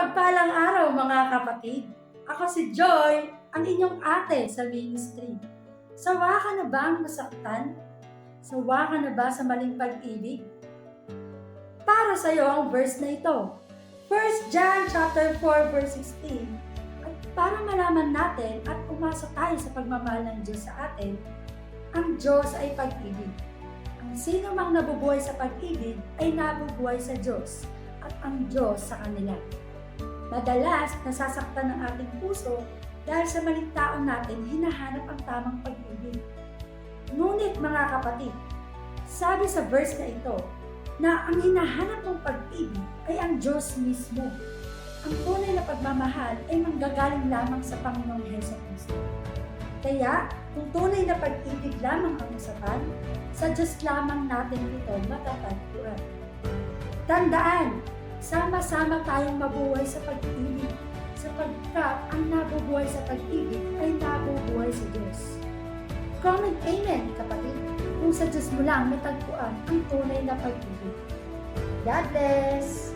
Mapagpalang araw mga kapatid. Ako si Joy, ang inyong ate sa ministry. Sawa ka na ba ang masaktan? Sawa ka na ba sa maling pag-ibig? Para sa iyo ang verse na ito. 1 John chapter 4 verse 16. At para malaman natin at umasa tayo sa pagmamahal ng Diyos sa atin, ang Diyos ay pag-ibig. Ang sino mang nabubuhay sa pag-ibig ay nabubuhay sa Diyos at ang Diyos sa kanila. Madalas, nasasaktan ang ating puso dahil sa maling tao natin hinahanap ang tamang pag-ibig. Ngunit mga kapatid, sabi sa verse na ito na ang hinahanap mong pag-ibig ay ang Diyos mismo. Ang tunay na pagmamahal ay manggagaling lamang sa Panginoong Jesucristo. Kaya, kung tunay na pag-ibig lamang ang usapan, sa Diyos lamang natin ito matatagpuan. Tandaan, sama-sama tayong mabuhay sa pag-ibig, sapagkat ang nabubuhay sa pag-ibig ay nabubuhay sa Diyos. Comment amen, kapatid, kung sa Diyos mo lang matagpuan ang tunay na pag-ibig. God bless!